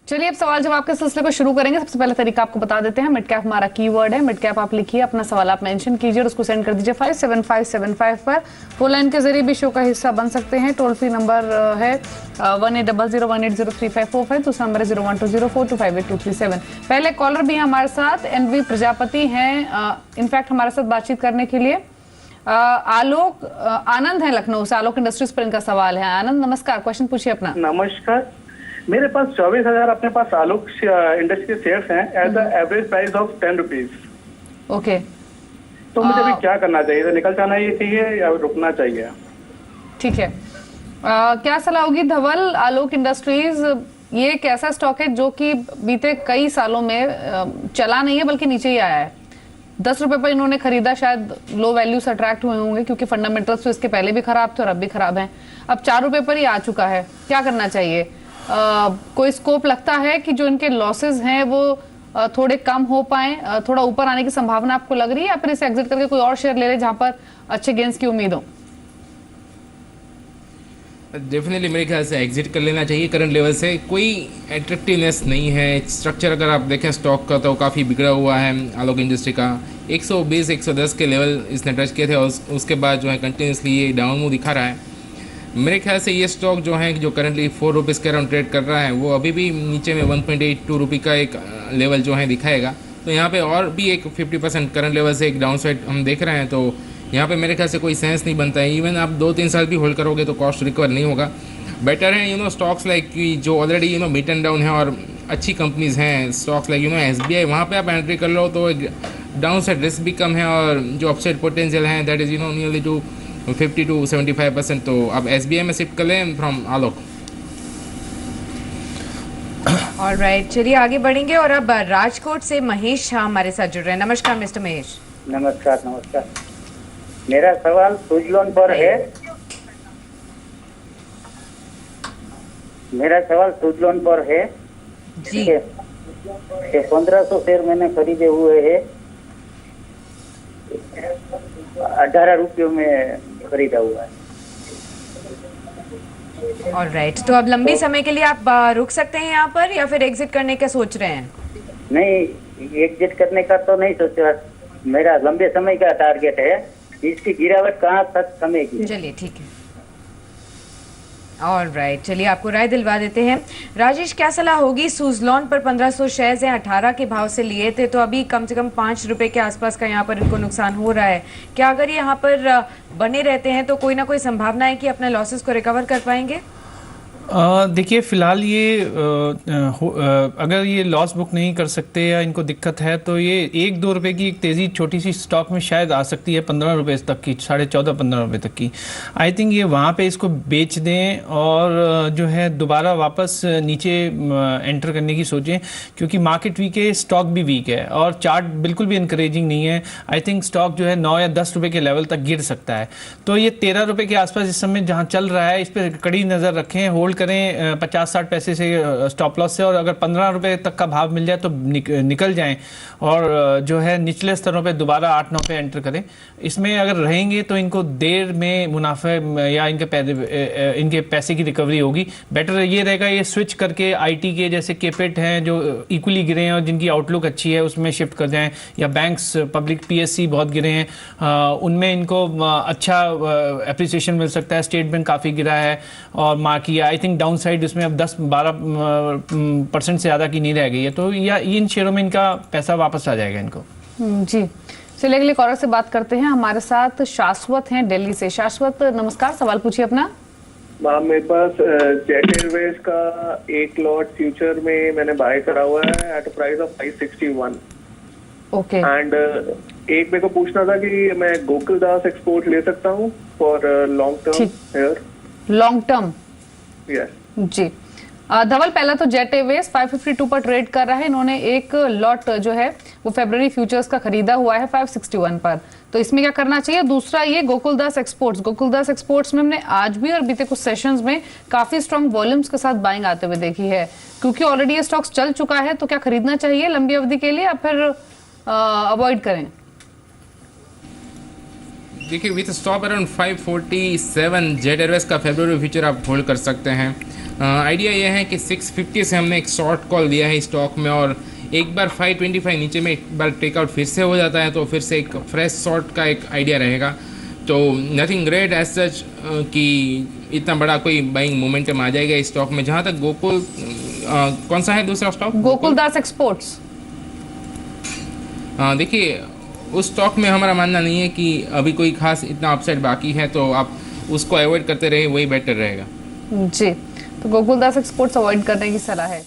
चलिए अब सवाल जवाब के सिलसिले को शुरू करेंगे। सबसे पहले तरीका आपको बता देते हैं। मिड कैप हमारा कीवर्ड है। मिड कैप आप लिखिए, अपना सवाल आप मेंशन कीजिए और उसको सेंड कर दीजिए 57575 पर। फोन लाइन के जरिए भी शो का हिस्सा बन सकते हैं। टोल फ्री नंबर है 180018035545। दूसरा नंबर है 012042582237। पहले कॉलर भी है हमारे साथ, एनवी प्रजापति हैं इनफैक्ट हमारे साथ बातचीत करने के लिए। आलोक आनंद है लखनऊ से, आलोक इंडस्ट्रीज पर इनका सवाल है। आनंद नमस्कार, क्वेश्चन पूछिए अपना। नमस्कार, मेरे पास 24,000 अपने पास आलोक इंडस्ट्री के शेयर्स हैं at the average price of 10 rupees. Okay, तो मुझे अभी क्या करना चाहिए? तो निकल जाना ये चाहिए या रुकना चाहिए? ठीक है, क्या सलाह होगी धवल? आलोक इंडस्ट्रीज ये एक ऐसा स्टॉक है जो कि बीते कई सालों में चला नहीं है बल्कि नीचे ही आया है। 10 रुपए पर इन्होंने खरीदा, शायद लो वैल्यू से अट्रैक्ट हुए होंगे क्योंकि फंडामेंटल्स तो इसके पहले भी खराब थे और अब भी खराब हैं। अब 4 रुपए पर ही आ चुका है, क्या करना चाहिए? कोई स्कोप लगता है कि जो इनके लॉसेस हैं वो थोड़े कम हो पाए, थोड़ा ऊपर आने की संभावना आपको लग रही है, या फिर इसे एग्जिट करके कोई और शेयर ले ले जहां पर अच्छे गेन्स की उम्मीद हो? डेफिनेटली मेरे ख्याल से एग्जिट कर लेना चाहिए। करंट लेवल से कोई एट्रैक्टिवनेस नहीं है। स्ट्रक्चर अगर आप देखें स्टॉक का तो काफ़ी बिगड़ा हुआ है। आलोक इंडस्ट्री का 120-110 के लेवल इसने टच किए थे और उसके बाद जो है कंटिन्यूसली ये डाउन मूव दिखा रहा है। मेरे ख्याल से ये स्टॉक जो है जो करंटली 4 रुपीज़ के अराउंड ट्रेड कर रहा है वो अभी भी नीचे में 1.82 रुपये का एक लेवल जो है दिखाएगा। तो यहाँ पे और भी एक 50% करंट लेवल से एक डाउन साइड हम देख रहे हैं। तो यहाँ पे मेरे ख्याल से कोई सेंस नहीं बनता है। इवन आप 2-3 साल भी होल्ड करोगे तो कॉस्ट रिकवर नहीं होगा। बेटर है स्टॉक्स लाइक कि जो ऑलरेडी मीट एंड डाउन है और अच्छी कंपनीज़ हैं, स्टॉक्स लाइक SBI, वहाँ पे आप एंट्री कर लो तो डाउन साइड रिस्क भी कम है और जो अपसाइड पोटेंशियल है that is nearly to 50 to 75%। तो आप SBI में शिफ्ट कर लें फ्रॉम आलोक। ऑलराइट, चलिए आगे बढ़ेंगे और अब राजकोट से महेश हमारे साथ जुड़ रहे हैं। नमस्कार मिस्टर महेश। नमस्कार नमस्कार, मेरा सवाल सुजलोन पर है। मेरा सवाल सुजलोन पर है जी। 1500 शेयर मैंने खरीदे हुए हैं, 18 रुपयों में खरीदा हुआ है। ऑलराइट, तो अब लंबे समय के लिए आप रुक सकते हैं यहाँ पर या फिर एग्जिट करने का सोच रहे हैं? नहीं, एग्जिट करने का तो नहीं सोचा, मेरा लंबे समय का टारगेट है। इसकी गिरावट कहाँ तक थमेगी? चलिए ठीक है, ऑलराइट, चलिए आपको राय दिलवा देते हैं। राजेश, क्या सलाह होगी? सुजलॉन पर 1500 शेयर्स हैं, 18 के भाव से लिए थे, तो अभी कम से कम 5 रुपए के आसपास का यहाँ पर इनको नुकसान हो रहा है। क्या अगर ये यहाँ पर बने रहते हैं तो कोई ना कोई संभावना है कि अपने लॉसेस को रिकवर कर पाएंगे? देखिए फ़िलहाल ये अगर ये लॉस बुक नहीं कर सकते या इनको दिक्कत है तो ये 1-2 रुपये की एक तेज़ी छोटी सी स्टॉक में शायद आ सकती है 15 रुपये तक की, 14.5-15 रुपये तक की। आई थिंक ये वहाँ पे इसको बेच दें और जो है दोबारा वापस नीचे एंटर करने की सोचें, क्योंकि मार्केट वीक है, स्टॉक भी वीक है और चार्ट बिल्कुल भी इनकरेजिंग नहीं है। आई थिंक स्टॉक जो है 9 या 10 रुपये के लेवल तक गिर सकता है। तो ये 13 रुपये के आसपास इस समय जहाँ चल रहा है इस पर कड़ी नज़र रखें, होल्ड करें 50-60 पैसे से स्टॉप लॉस से, और अगर 15 रुपये तक का भाव मिल जाए तो निकल जाएं और जो है निचले स्तरों पे दोबारा 8-9 पे एंटर करें। इसमें अगर रहेंगे तो इनको देर में मुनाफे या इनके पैसे की रिकवरी होगी। बेटर ये रहेगा ये स्विच करके IT के जैसे केपेट हैं जो इक्वली गिरे हैं और जिनकी आउटलुक अच्छी है उसमें शिफ्ट कर जाएँ, या बैंक्स पब्लिक PSC बहुत गिरे हैं उनमें इनको अच्छा एप्रिसिएशन मिल सकता है। स्टेट बैंक काफ़ी गिरा है और marquee I think down side इसमें अब 10-12% से ज़्यादा की नहीं रह गई है, तो या इन शेयरों में इनका पैसा वापस आ जाएगा इनको। जी चलिए अगले कॉलर से बात करते हैं। हमारे साथ शाश्वत हैं दिल्ली से। शाश्वत नमस्कार, सवाल पूछिए अपना। मेरे पास जेट एयरवेज का एक लॉट फ्यूचर में मैंने बाय करा हुआ है at price of 561। Okay, and एक मेरे को पूछना था कि मैं गोकुलदास एक्सपोर्ट ले सकता हूँ for long term here? Long term yes जी। धवल, पहला तो जेट एयरवेज 552 पर ट्रेड कर रहा है। इन्होंने एक लॉट जो है वो फरवरी फ्यूचर्स का खरीदा हुआ है 561 पर, तो इसमें क्या करना चाहिए? दूसरा ये गोकुलदास एक्सपोर्ट्स में हमने आज भी और बीते कुछ सेशंस में काफी स्ट्रॉन्ग वॉल्यूम्स के साथ बाइंग आते हुए देखी है। क्योंकि ऑलरेडी ये स्टॉक्स चल चुका है तो क्या खरीदना चाहिए लंबी अवधि के लिए या फिर अवॉइड करें? देखिए with stop around 547 jet Airways का फेब्रुअरी फ्यूचर आप होल्ड कर सकते हैं। आइडिया यह है कि 650 से हमने एक शॉर्ट कॉल दिया है स्टॉक में, और एक बार 525 नीचे में एक बार टेकआउट फिर से हो जाता है तो फिर से एक फ्रेश शॉर्ट का एक आइडिया रहेगा। तो नथिंग ग्रेट एज सच कि इतना बड़ा कोई बाइंग मोमेंटम आ जाएगा इस स्टॉक में। जहाँ तक गोकुल कौन सा है दूसरा स्टॉक? गोकुलदास एक्सपोर्ट्स। देखिए उस स्टॉक में हमारा मानना नहीं है कि अभी कोई खास इतना अपसाइड बाकी है, तो आप उसको अवॉइड करते रहे, वही बेटर रहेगा। जी, तो गोकुलदास एक्सपोर्ट्स अवॉइड करने की सलाह है।